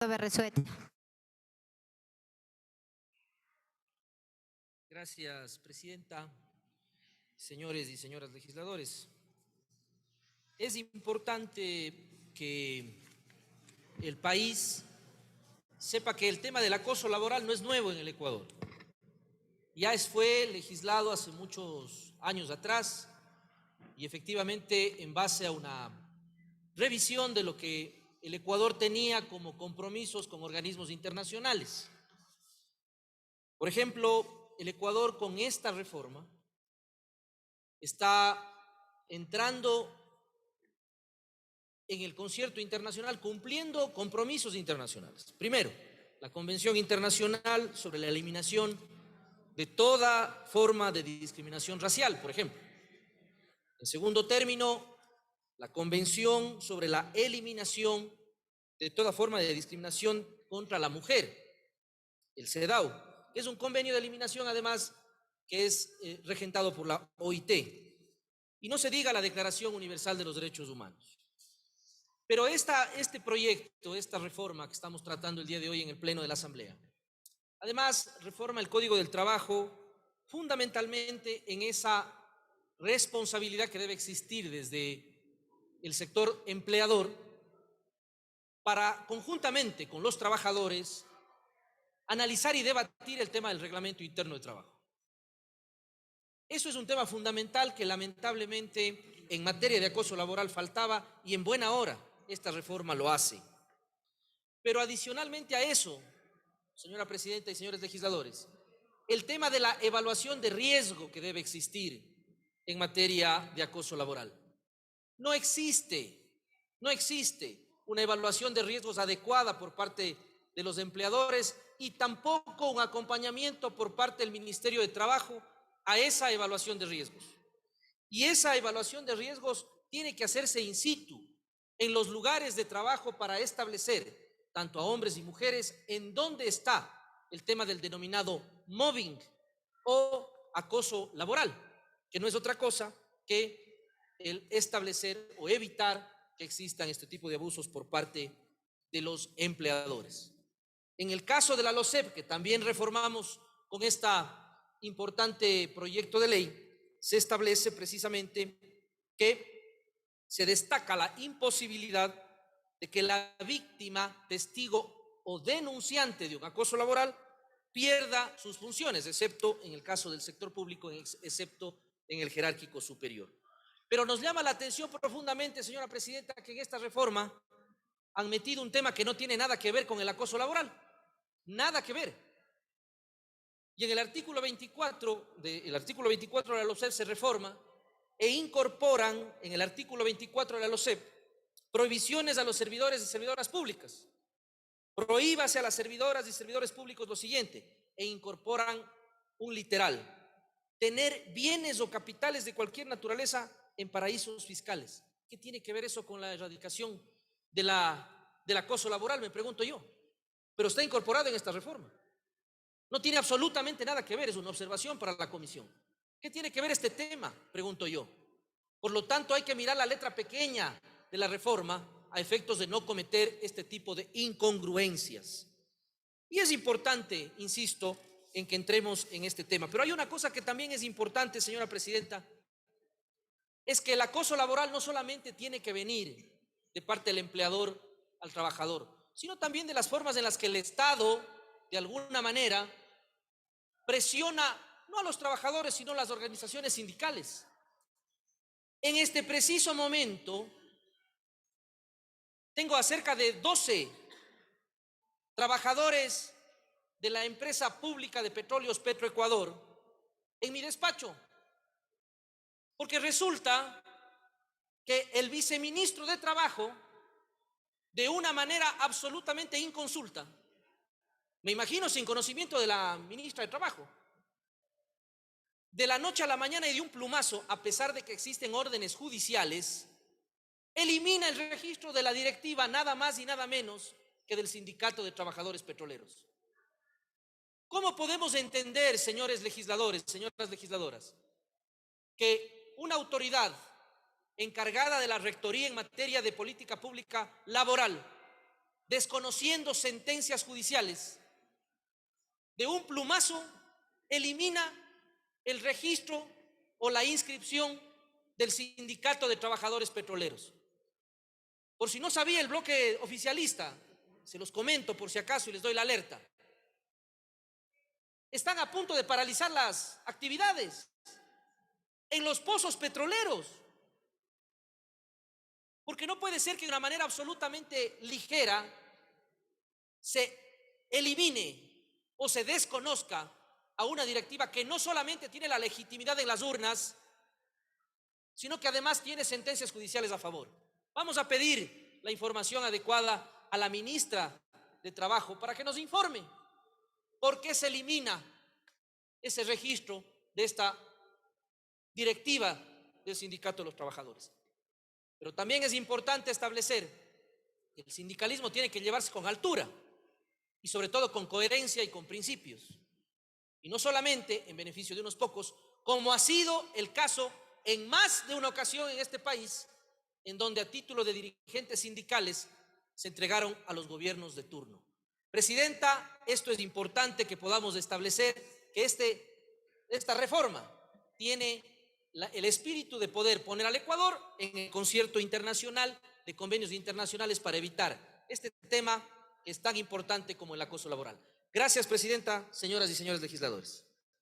Berresueta. Gracias, presidenta. Señores y señoras legisladores, es importante que el país sepa que el tema del acoso laboral no es nuevo en el Ecuador. Ya fue legislado hace muchos años atrás y efectivamente en base a una revisión de lo que el Ecuador tenía como compromisos con organismos internacionales. Por ejemplo, el Ecuador con esta reforma está entrando en el concierto internacional cumpliendo compromisos internacionales. Primero, la Convención Internacional sobre la Eliminación de toda forma de discriminación racial, por ejemplo. En segundo término, la Convención sobre la Eliminación de toda forma de discriminación contra la mujer, el CEDAW, que es un convenio de eliminación además que es regentado por la OIT. Y no se diga la Declaración Universal de los Derechos Humanos. Pero este proyecto, esta reforma que estamos tratando el día de hoy en el Pleno de la Asamblea, además reforma el Código del Trabajo fundamentalmente en esa responsabilidad que debe existir desde el sector empleador para, conjuntamente con los trabajadores, analizar y debatir el tema del reglamento interno de trabajo. Eso es un tema fundamental que lamentablemente en materia de acoso laboral faltaba y en buena hora esta reforma lo hace. Pero adicionalmente a eso, señora presidenta y señores legisladores, el tema de la evaluación de riesgo que debe existir en materia de acoso laboral. No existe una evaluación de riesgos adecuada por parte de los empleadores y tampoco un acompañamiento por parte del Ministerio de Trabajo a esa evaluación de riesgos. Y esa evaluación de riesgos tiene que hacerse in situ, en los lugares de trabajo para establecer, tanto a hombres y mujeres, en dónde está el tema del denominado mobbing o acoso laboral, que no es otra cosa que el establecer o evitar que existan este tipo de abusos por parte de los empleadores. En el caso de la LOCEP, que también reformamos con este importante proyecto de ley, se establece precisamente que se destaca la imposibilidad de que la víctima, testigo o denunciante de un acoso laboral pierda sus funciones, excepto en el caso del sector público, excepto en el jerárquico superior. Pero nos llama la atención profundamente, señora presidenta, que en esta reforma han metido un tema que no tiene nada que ver con el acoso laboral, nada que ver. Y en el artículo 24 de la LOCEP se reforma e incorporan en el artículo 24 de la LOCEP prohibiciones a los servidores y servidoras públicas. Prohíbase a las servidoras y servidores públicos lo siguiente, e incorporan un literal: tener bienes o capitales de cualquier naturaleza en paraísos fiscales. ¿Qué tiene que ver eso con la erradicación del acoso laboral? Me pregunto yo. Pero está incorporado en esta reforma. No tiene absolutamente nada que ver, es una observación para la comisión. ¿Qué tiene que ver este tema? Pregunto yo. Por lo tanto, hay que mirar la letra pequeña de la reforma a efectos de no cometer este tipo de incongruencias. Y es importante, insisto, en que entremos en este tema. Pero hay una cosa que también es importante, señora presidenta, es que el acoso laboral no solamente tiene que venir de parte del empleador al trabajador, sino también de las formas en las que el Estado, de alguna manera, presiona no a los trabajadores, sino a las organizaciones sindicales. En este preciso momento, tengo a cerca de 12 trabajadores de la empresa pública de petróleos Petroecuador en mi despacho, porque resulta que el viceministro de Trabajo, de una manera absolutamente inconsulta, me imagino sin conocimiento de la ministra de Trabajo, de la noche a la mañana y de un plumazo, a pesar de que existen órdenes judiciales, elimina el registro de la directiva nada más y nada menos que del Sindicato de Trabajadores Petroleros. ¿Cómo podemos entender, señores legisladores, señoras legisladoras, que una autoridad encargada de la rectoría en materia de política pública laboral desconociendo sentencias judiciales, de un plumazo elimina el registro o la inscripción del Sindicato de Trabajadores Petroleros. Por si no sabía el bloque oficialista, se los comento por si acaso y les doy la alerta. Están a punto de paralizar las actividades en los pozos petroleros, porque no puede ser que de una manera absolutamente ligera se elimine o se desconozca a una directiva que no solamente tiene la legitimidad en las urnas, sino que además tiene sentencias judiciales a favor. Vamos a pedir la información adecuada a la ministra de Trabajo para que nos informe por qué se elimina ese registro de esta directiva del Sindicato de los Trabajadores. Pero también es importante establecer que el sindicalismo tiene que llevarse con altura y sobre todo con coherencia y con principios. Y no solamente en beneficio de unos pocos, como ha sido el caso en más de una ocasión en este país, en donde a título de dirigentes sindicales se entregaron a los gobiernos de turno. Presidenta, esto es importante que podamos establecer que esta reforma tiene el espíritu de poder poner al Ecuador en el concierto internacional de convenios internacionales para evitar este tema que es tan importante como el acoso laboral. Gracias, presidenta, señoras y señores legisladores.